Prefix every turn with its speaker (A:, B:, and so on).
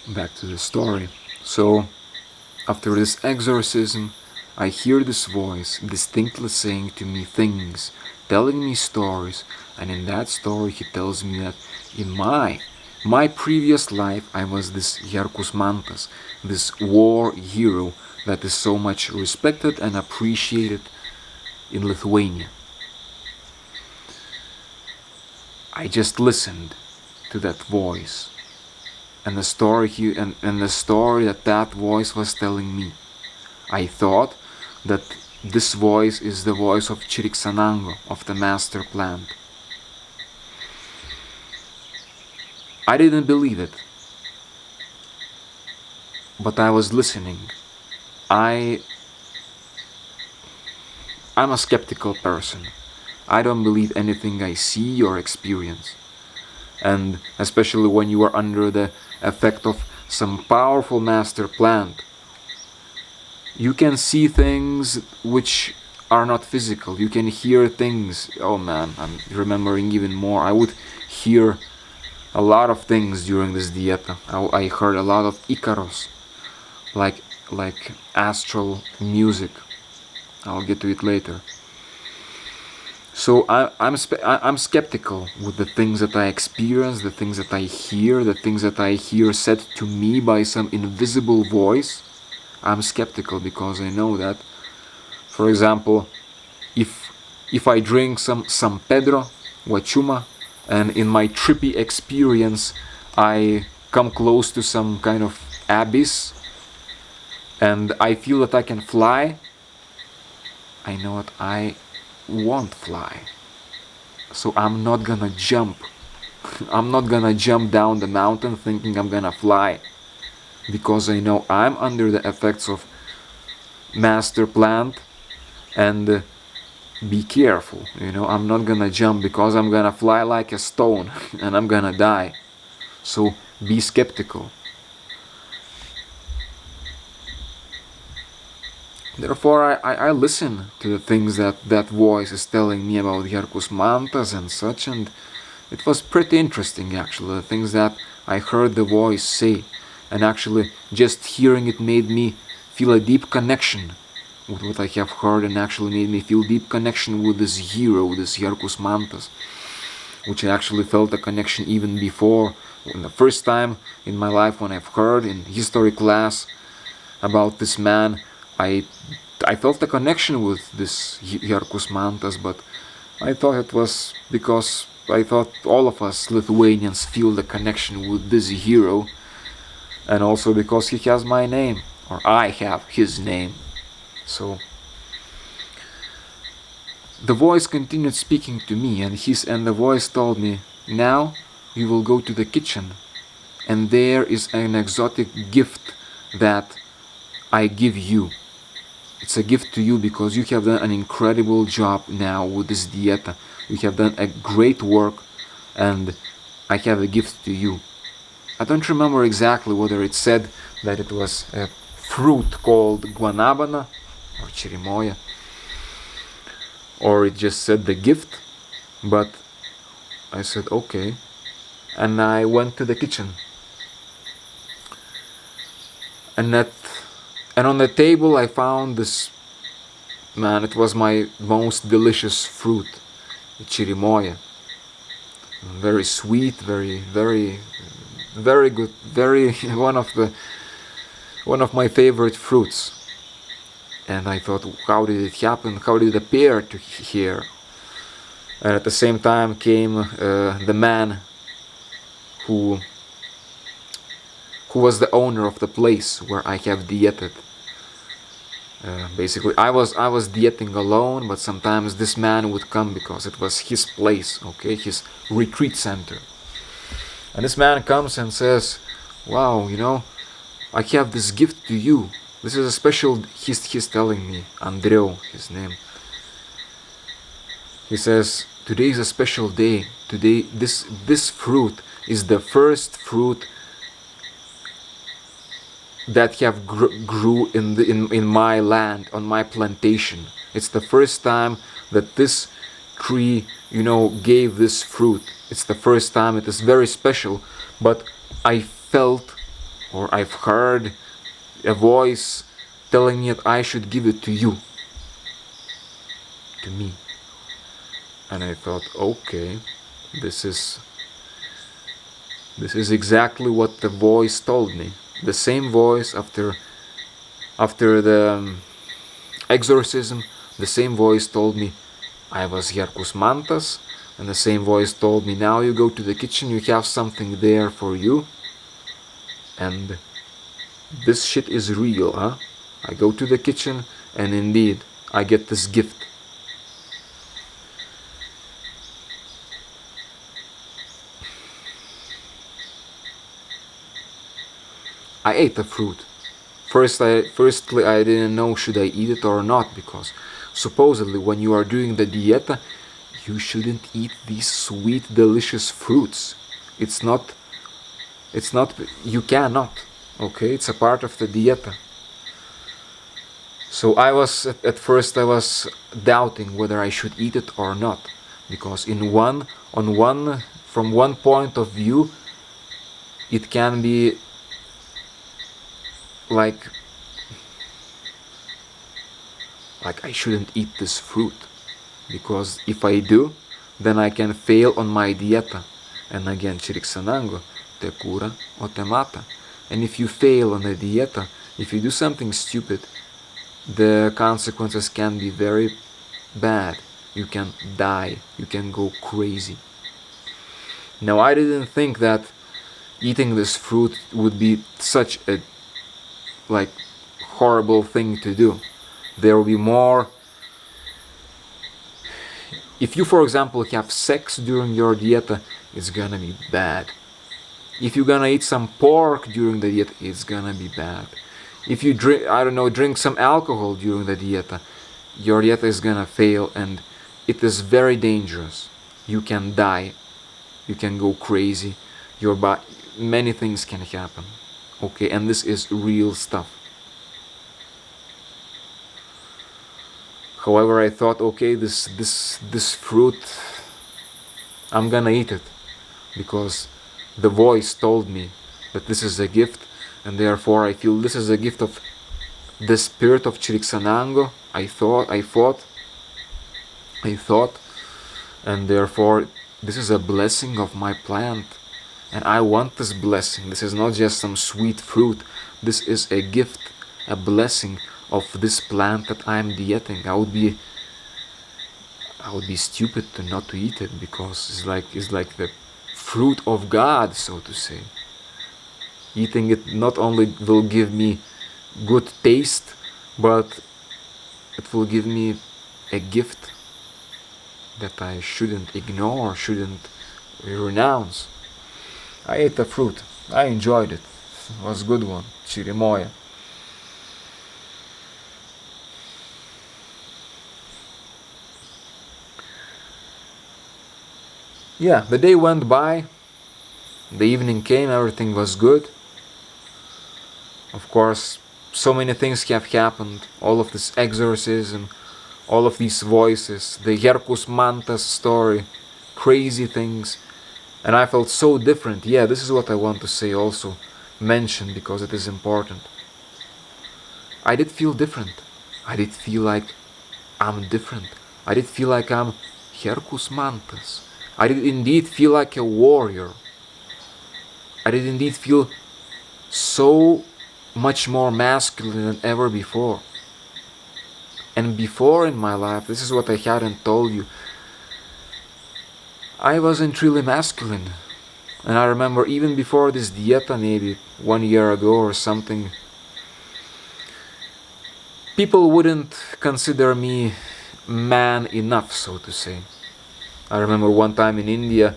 A: back to the story. So, after this exorcism, I hear this voice distinctly saying to me things, telling me stories, and in that story he tells me that in my previous life I was this Herkus Mantas, this war hero that is so much respected and appreciated in Lithuania. I just listened to that voice and the story the story that voice was telling me. I thought that this voice is the voice of Chiric Sanango, of the master plant. I didn't believe it, but I was listening. I'm a skeptical person. I don't believe anything I see or experience. And especially when you are under the effect of some powerful master plant, you can see things which are not physical. You can hear things. Oh man, I'm remembering even more. I would hear a lot of things during this dieta. I heard a lot of Icaros, like astral music. I'll get to it later. So I'm skeptical with the things that I experience, the things that I hear, the things that I hear said to me by some invisible voice. I'm skeptical because I know that, for example, if I drink some San Pedro, Huachuma, and in my trippy experience I come close to some kind of abyss and I feel that I can fly, I know that I won't fly. So I'm not gonna jump. I'm not gonna jump down the mountain thinking I'm gonna fly, because I know I'm under the effects of master plant. And be careful, I'm not gonna jump because I'm gonna fly like a stone and I'm gonna die. So be skeptical. Therefore, I listen to the things that voice is telling me about Herkus Mantas and such, and it was pretty interesting actually, the things that I heard the voice say, and actually just hearing it made me feel a deep connection with what I have heard, and actually made me feel deep connection with this hero, this Herkus Mantas, which I actually felt a connection even before, when the first time in my life when I've heard in history class about this man. I felt a connection with this Herkus Mantas, but I thought it was because I thought all of us Lithuanians feel the connection with this hero, and also because he has my name, or I have his name. So the voice continued speaking to me, and the voice told me, now you will go to the kitchen, and there is an exotic gift that I give you. It's a gift to you because you have done an incredible job now with this dieta. You have done a great work, and I have a gift to you. I don't remember exactly whether it said that it was a fruit called guanabana or chirimoya, or it just said the gift, but I said okay, and I went to the kitchen. And on the table I found this, man, it was my most delicious fruit, chirimoya. Very sweet, very good, one of my favorite fruits. And I thought, how did it happen? How did it appear to here? And at the same time came the man who was the owner of the place where I have dieted. Basically, I was dieting alone, but sometimes this man would come because it was his place, okay, his retreat center. And this man comes and says, wow, I have this gift to you. This is a special, he's telling me, Andreu, his name. He says, today is a special day. Today, this fruit is the first fruit that have grew in my land, on my plantation. It's the first time that this tree, gave this fruit. It's the first time. It is very special. But I felt or I've heard a voice telling me that I should give it to you, to me. And I thought, okay, this is exactly what the voice told me. The same voice after the exorcism, the same voice told me I was Herkus Mantas, and the same voice told me, now you go to the kitchen, you have something there for you, and this shit is real, huh? I go to the kitchen, and indeed, I get this gift. I ate the fruit. Firstly, I didn't know should I eat it or not, because supposedly when you are doing the dieta, you shouldn't eat these sweet, delicious fruits. It's not, you cannot, okay? It's a part of the dieta. So at first I was doubting whether I should eat it or not, because from one point of view, it can be like I shouldn't eat this fruit, because if I do, then I can fail on my dieta. And again, Chiric Sanango, te cura o te mata. And if you fail on a dieta, if you do something stupid, the consequences can be very bad. You can die, you can go crazy. Now, I didn't think that eating this fruit would be such a horrible thing to do. There will be more. If you, for example, have sex during your dieta, it's gonna be bad. If you're gonna eat some pork during the dieta, it's gonna be bad. If you drink some alcohol during the dieta, your dieta is gonna fail, and it is very dangerous. You can die, you can go crazy, many things can happen. Okay, and this is real stuff. However, I thought, okay, this fruit, I'm gonna eat it, because the voice told me that this is a gift, and therefore I feel this is a gift of the Spirit of Chiric Sanango. I thought, and therefore this is a blessing of my plant, and I want this blessing. This is not just some sweet fruit. This is a gift, a blessing of this plant that I'm dieting. I would be stupid to not to eat it, because it's like the fruit of God, so to say. Eating it not only will give me good taste, but it will give me a gift that I shouldn't ignore, shouldn't renounce. I ate the fruit. I enjoyed it. It was a good one. Chirimoya. Yeah, the day went by. The evening came. Everything was good. Of course, so many things have happened. All of this exorcism, all of these voices, the Herkus Mantas story, crazy things. And I felt so different. Yeah, this is what I want to say also, mention, because it is important. I did feel different. I did feel like I'm different. I did feel like I'm Herkus Mantas. I did indeed feel like a warrior. I did indeed feel so much more masculine than ever before. And before in my life, this is what I hadn't told you, I wasn't really masculine. And I remember even before this dieta, maybe 1 year ago or something, people wouldn't consider me man enough, so to say. I remember one time in India,